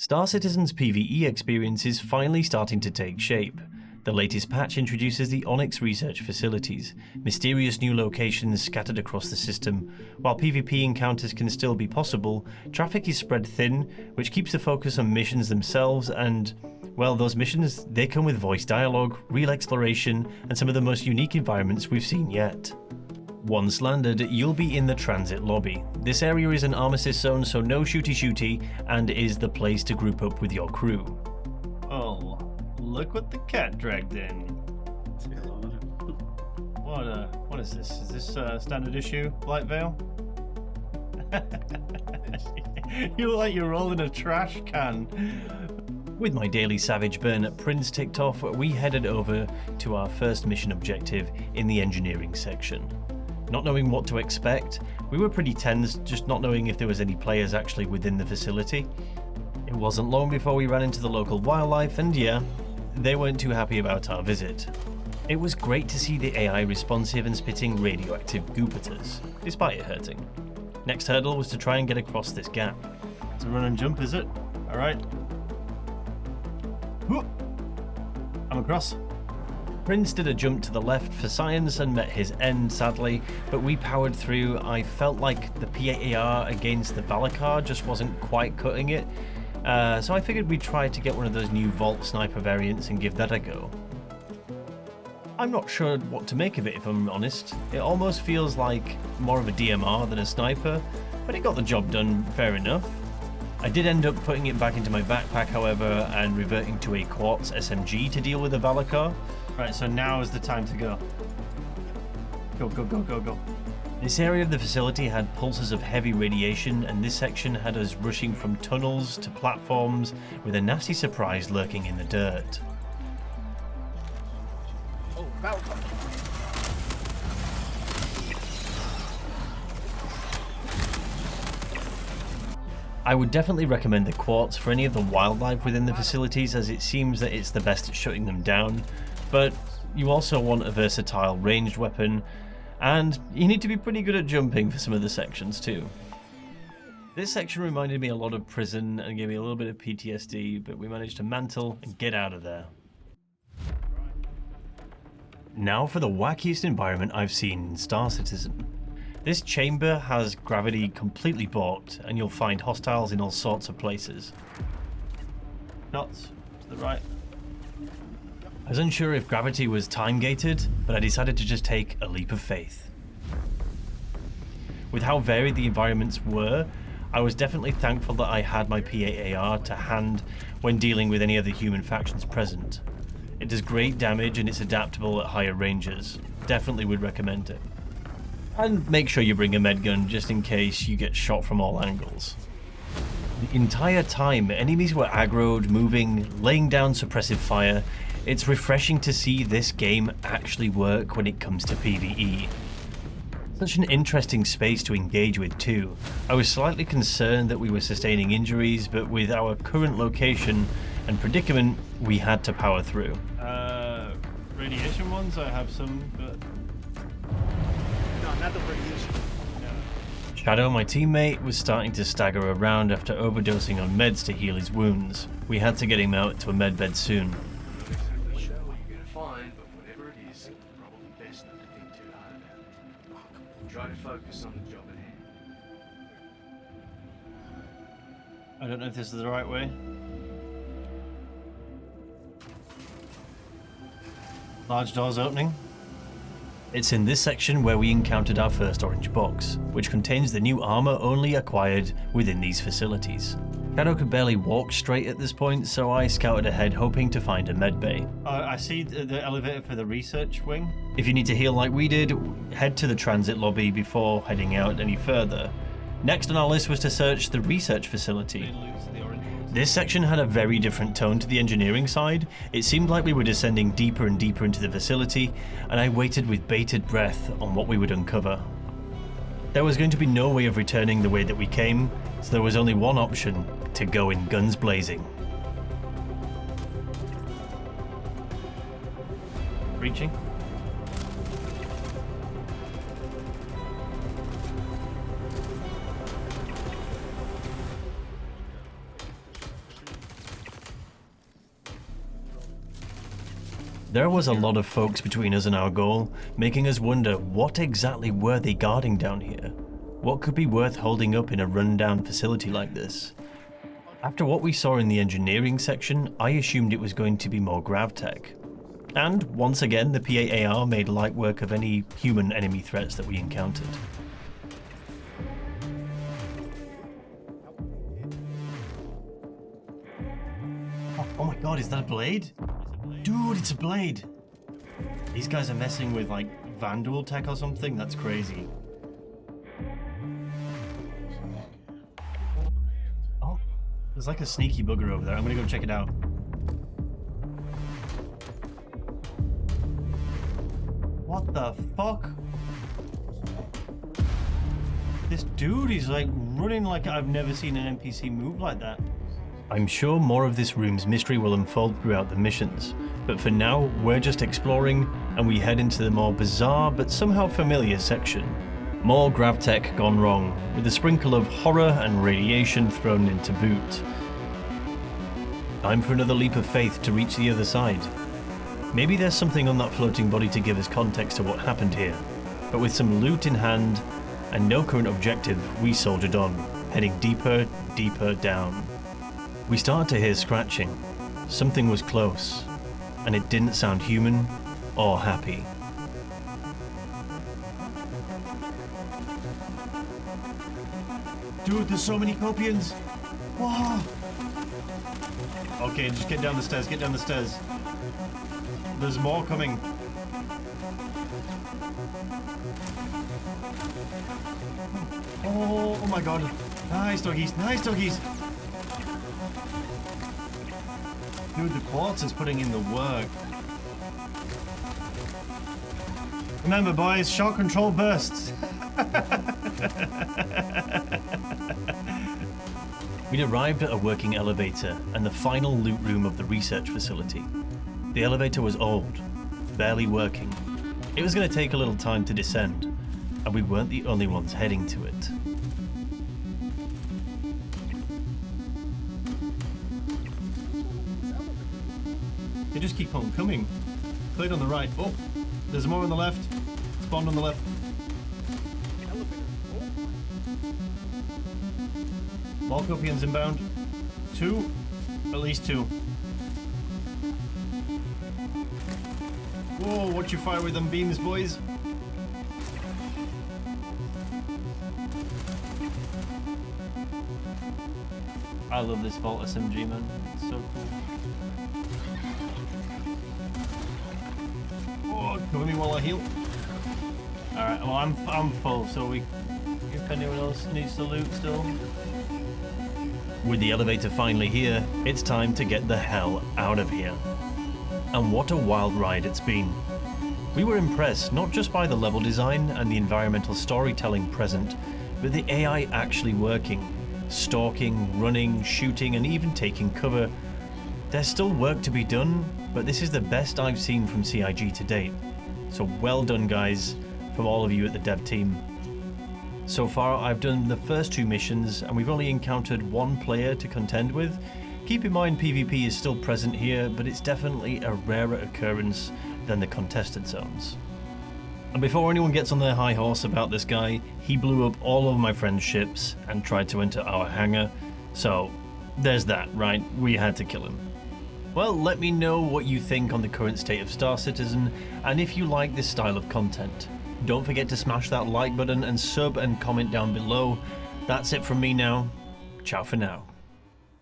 Star Citizen's PvE experience is finally starting to take shape. The latest patch introduces the Onyx Research Facilities, mysterious new locations scattered across the system. While PvP encounters can still be possible, traffic is spread thin, which keeps the focus on missions themselves and, well, those missions, they come with voice dialogue, real exploration, and some of the most unique environments we've seen yet. Once landed, you'll be in the transit lobby. This area is an armistice zone, so no shooty-shooty, and is the place to group up with your crew. Oh, look what the cat dragged in. What is this? Is this standard issue light veil? You look like you're rolling a trash can. With my daily savage burn at Prince ticked off, we headed over to our first mission objective in the engineering section. Not knowing what to expect, we were pretty tense, just not knowing if there was any players actually within the facility. It wasn't long before we ran into the local wildlife, and yeah, they weren't too happy about our visit. It was great to see the AI responsive and spitting radioactive goop at us, despite it hurting. Next hurdle was to try and get across this gap. It's a run and jump, is it? Alright. I'm across. Prince did a jump to the left for science and met his end, sadly, but we powered through. I felt like the PAAR against the Valakar just wasn't quite cutting it, so I figured we'd try to get one of those new Vault sniper variants and give that a go. I'm not sure what to make of it, if I'm honest. It almost feels like more of a DMR than a sniper, but it got the job done fair enough. I did end up putting it back into my backpack, however, and reverting to a quartz SMG to deal with the Valakar. Right, so now is the time to go. Go, go, go, go, go. This area of the facility had pulses of heavy radiation, and this section had us rushing from tunnels to platforms with a nasty surprise lurking in the dirt. Oh, Valakar. I would definitely recommend the quartz for any of the wildlife within the facilities, as it seems that it's the best at shutting them down, but you also want a versatile ranged weapon, and you need to be pretty good at jumping for some of the sections too. This section reminded me a lot of prison and gave me a little bit of PTSD, but we managed to mantle and get out of there. Now for the wackiest environment I've seen in Star Citizen. This chamber has gravity completely balked, and you'll find hostiles in all sorts of places. Nuts. To the right. I was unsure if gravity was time-gated, but I decided to just take a leap of faith. With how varied the environments were, I was definitely thankful that I had my PAAR to hand when dealing with any of the human factions present. It does great damage and it's adaptable at higher ranges. Definitely would recommend it. And make sure you bring a medgun just in case you get shot from all angles. The entire time, enemies were aggroed, moving, laying down suppressive fire. It's refreshing to see this game actually work when it comes to PvE. Such an interesting space to engage with too. I was slightly concerned that we were sustaining injuries, but with our current location and predicament, we had to power through. Radiation ones, I have some, but... No, not the radiation. Shadow, my teammate, was starting to stagger around after overdosing on meds to heal his wounds. We had to get him out to a medbed soon. Fine, but whatever it is, probably best not to think too hard about it. Try to focus on the job at hand. I don't know if this is the right way. Large doors opening. It's in this section where we encountered our first orange box, which contains the new armor only acquired within these facilities. Shadow could barely walk straight at this point, so I scouted ahead hoping to find a medbay. I see the elevator for the research wing. If you need to heal like we did, head to the transit lobby before heading out any further. Next on our list was to search the research facility. This section had a very different tone to the engineering side. It seemed like we were descending deeper and deeper into the facility, and I waited with bated breath on what we would uncover. There was going to be no way of returning the way that we came, so there was only one option: to go in guns blazing. Reaching. There was a lot of folks between us and our goal, making us wonder what exactly were they guarding down here? What could be worth holding up in a rundown facility like this? After what we saw in the engineering section, I assumed it was going to be more gravtech. And once again, the PAAR made light work of any human enemy threats that we encountered. Oh my god, is that a blade? Dude, it's a blade! These guys are messing with like Vandal tech or something? That's crazy. Oh, there's like a sneaky bugger over there. I'm gonna go check it out. What the fuck? This dude is like running like I've never seen an NPC move like that. I'm sure more of this room's mystery will unfold throughout the missions, but for now, we're just exploring, and we head into the more bizarre but somehow familiar section. More gravtech gone wrong, with a sprinkle of horror and radiation thrown into boot. Time for another leap of faith to reach the other side. Maybe there's something on that floating body to give us context to what happened here, but with some loot in hand and no current objective, we soldiered on, heading deeper, deeper down. We started to hear scratching. Something was close, and it didn't sound human or happy. Dude, there's so many Copians! Whoa! Okay, just get down the stairs, get down the stairs. There's more coming. Oh my god. Nice doggies, nice doggies! Dude, the quartz is putting in the work. Remember boys, shot control bursts. We'd arrived at a working elevator and the final loot room of the research facility. The elevator was old, barely working. It was going to take a little time to descend, and we weren't the only ones heading to it. They just keep on coming. Cleared on the right. Oh, there's more on the left. Spawned on the left. More Copians inbound. Two. At least two. Whoa, watch you fire with them beams, boys. I love this Vault SMG, man. It's so cool. Oh, cover me while I heal. Alright, well I'm full, so if anyone else needs to loot still. With the elevator finally here, it's time to get the hell out of here. And what a wild ride it's been. We were impressed not just by the level design and the environmental storytelling present, but the AI actually working. Stalking, running, shooting, and even taking cover. There's still work to be done, but this is the best I've seen from CIG to date. So well done guys, from all of you at the dev team. So far I've done the first two missions and we've only encountered one player to contend with. Keep in mind PvP is still present here, but it's definitely a rarer occurrence than the contested zones. And before anyone gets on their high horse about this guy, he blew up all of my friend's ships and tried to enter our hangar. So there's that, right? We had to kill him. Well, let me know what you think on the current state of Star Citizen, and if you like this style of content. Don't forget to smash that like button and sub and comment down below. That's it from me now. Ciao for now.